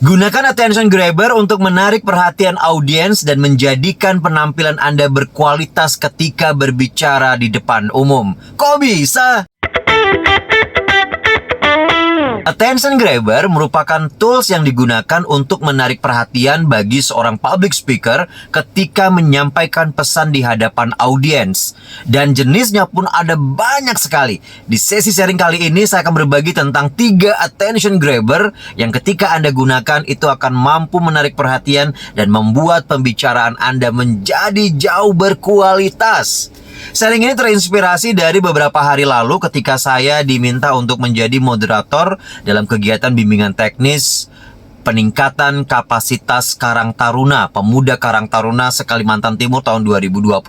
Gunakan attention grabber untuk menarik perhatian audiens dan menjadikan penampilan Anda berkualitas ketika berbicara di depan umum. Kok bisa? Attention grabber merupakan tools yang digunakan untuk menarik perhatian bagi seorang public speaker ketika menyampaikan pesan di hadapan audiens. Dan jenisnya pun ada banyak sekali. Di sesi sharing kali ini saya akan berbagi tentang 3 attention grabber yang ketika Anda gunakan itu akan mampu menarik perhatian dan membuat pembicaraan Anda menjadi jauh berkualitas. Sharing ini terinspirasi dari beberapa hari lalu ketika saya diminta untuk menjadi moderator dalam kegiatan bimbingan teknis peningkatan kapasitas Karang Taruna, Pemuda Karang Taruna se-Kalimantan Timur tahun 2024.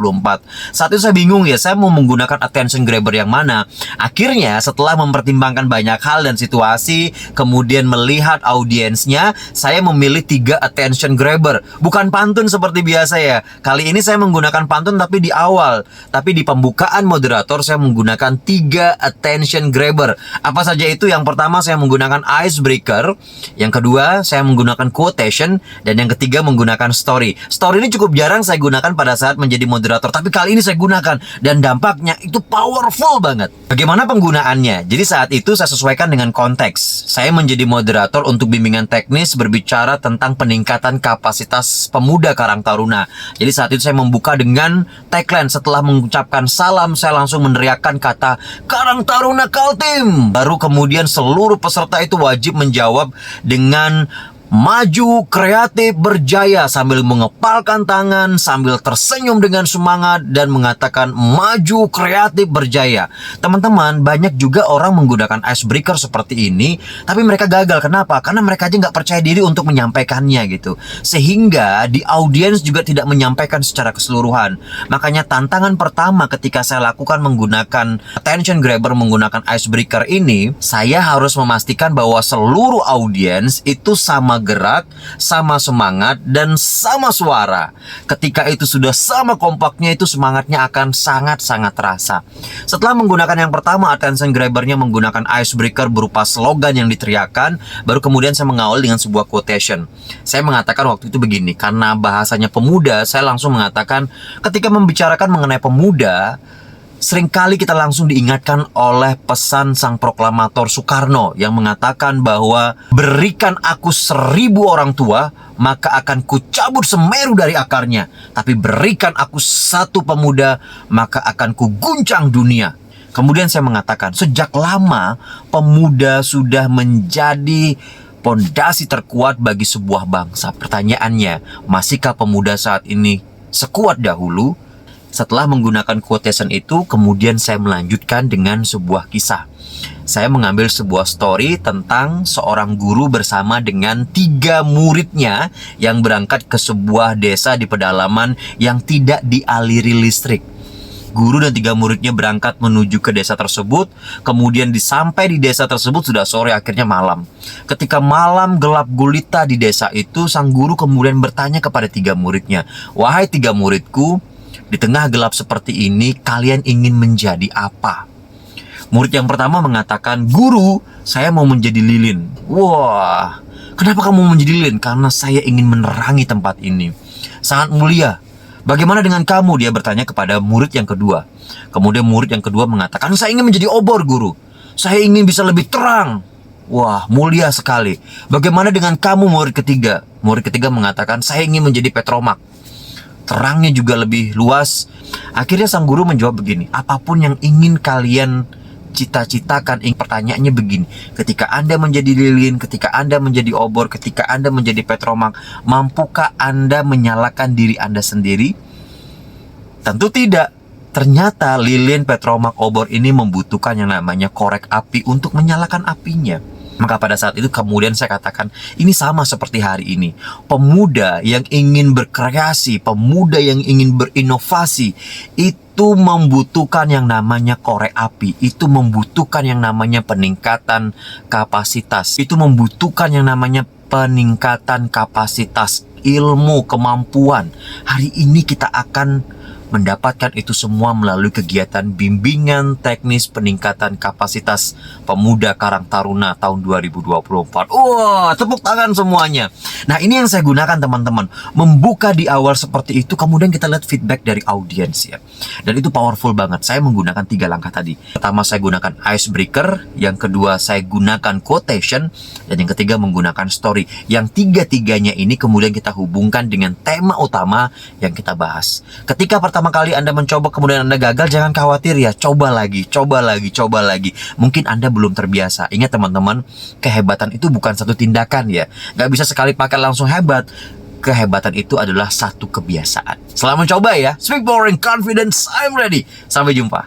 Saat itu saya bingung ya, saya mau menggunakan attention grabber yang mana. Akhirnya setelah mempertimbangkan banyak hal dan situasi, kemudian melihat audiensnya, saya memilih 3 attention grabber. Bukan pantun seperti biasa ya. Kali ini saya menggunakan pantun tapi di awal. Tapi di pembukaan moderator saya menggunakan 3 attention grabber. Apa saja itu? Yang pertama saya menggunakan icebreaker. Yang kedua saya menggunakan quotation, dan yang ketiga menggunakan story. Story ini cukup jarang saya gunakan pada saat menjadi moderator, tapi kali ini saya gunakan dan dampaknya itu powerful banget. Bagaimana penggunaannya? Jadi saat itu saya sesuaikan dengan konteks. Saya menjadi moderator untuk bimbingan teknis berbicara tentang peningkatan kapasitas pemuda Karang Taruna. Jadi saat itu saya membuka dengan tagline. Setelah mengucapkan salam, saya langsung meneriakkan kata Karang Taruna Kaltim. Baru kemudian seluruh peserta itu wajib menjawab dengan maju, kreatif, berjaya sambil mengepalkan tangan, sambil tersenyum dengan semangat dan mengatakan maju, kreatif, berjaya. Teman-teman, banyak juga orang menggunakan icebreaker seperti ini, tapi mereka gagal. Kenapa? Karena mereka aja nggak percaya diri untuk menyampaikannya gitu. Sehingga di audiens juga tidak menyampaikan secara keseluruhan. Makanya tantangan pertama ketika saya lakukan menggunakan attention grabber, menggunakan icebreaker ini, saya harus memastikan bahwa seluruh audiens itu sama gerak, sama semangat, dan sama suara. Ketika itu sudah sama kompaknya, itu semangatnya akan sangat-sangat terasa. Setelah menggunakan yang pertama, attention grabbernya menggunakan icebreaker berupa slogan yang diteriakkan, baru kemudian saya mengawali dengan sebuah quotation. Saya mengatakan waktu itu begini, karena bahasanya pemuda, saya langsung mengatakan ketika membicarakan mengenai pemuda, seringkali kita langsung diingatkan oleh pesan sang proklamator Soekarno yang mengatakan bahwa berikan aku 1000 orang tua, maka akan kucabut Semeru dari akarnya. Tapi berikan aku 1 pemuda, maka akan kuguncang dunia. Kemudian saya mengatakan, sejak lama pemuda sudah menjadi pondasi terkuat bagi sebuah bangsa. Pertanyaannya, masihkah pemuda saat ini sekuat dahulu? Setelah menggunakan quotation itu, kemudian saya melanjutkan dengan sebuah kisah. Saya mengambil sebuah story tentang seorang guru bersama dengan 3 muridnya yang berangkat ke sebuah desa di pedalaman yang tidak dialiri listrik. Guru dan 3 muridnya berangkat menuju ke desa tersebut. Kemudian sampai di desa tersebut sudah sore, akhirnya malam. Ketika malam gelap gulita di desa itu, sang guru kemudian bertanya kepada 3 muridnya, "Wahai 3 muridku, di tengah gelap seperti ini, kalian ingin menjadi apa?" Murid yang pertama mengatakan, "Guru, saya mau menjadi lilin." "Wah, kenapa kamu mau menjadi lilin?" "Karena saya ingin menerangi tempat ini." "Sangat mulia. Bagaimana dengan kamu?" dia bertanya kepada murid yang kedua. Kemudian murid yang kedua mengatakan, "Saya ingin menjadi obor, guru. Saya ingin bisa lebih terang." "Wah, mulia sekali. Bagaimana dengan kamu, murid ketiga?" Murid ketiga mengatakan, "Saya ingin menjadi petromak. Terangnya juga lebih luas." Akhirnya sang guru menjawab begini, "Apapun yang ingin kalian cita-citakan." Pertanyaannya begini, ketika Anda menjadi lilin, ketika Anda menjadi obor, ketika Anda menjadi petromak, mampukah Anda menyalakan diri Anda sendiri? Tentu tidak. Ternyata lilin, petromak, obor ini membutuhkan yang namanya korek api untuk menyalakan apinya. Maka pada saat itu kemudian saya katakan, ini sama seperti hari ini. Pemuda yang ingin berkreasi, pemuda yang ingin berinovasi, itu membutuhkan yang namanya korek api. Itu membutuhkan yang namanya peningkatan kapasitas. Itu membutuhkan yang namanya peningkatan kapasitas ilmu, kemampuan. Hari ini kita akan mendapatkan itu semua melalui kegiatan bimbingan teknis peningkatan kapasitas pemuda Karang Taruna tahun 2024. Wah, tepuk tangan semuanya. Nah, ini yang saya gunakan teman-teman. Membuka di awal seperti itu, kemudian kita lihat feedback dari audiens ya. Dan itu powerful banget. Saya menggunakan 3 langkah tadi. Pertama, saya gunakan icebreaker. Yang kedua, saya gunakan quotation. Dan yang ketiga, menggunakan story. Yang tiga-tiganya ini kemudian kita hubungkan dengan tema utama yang kita bahas. Ketika pertama kali Anda mencoba kemudian Anda gagal, jangan khawatir ya. Coba lagi, coba lagi, coba lagi. Mungkin Anda belum terbiasa. Ingat teman-teman, kehebatan itu bukan satu tindakan ya. Gak bisa sekali pakai langsung hebat. Kehebatan itu adalah satu kebiasaan. Selamat mencoba ya. Speak Boring Confidence, I'm ready. Sampai jumpa.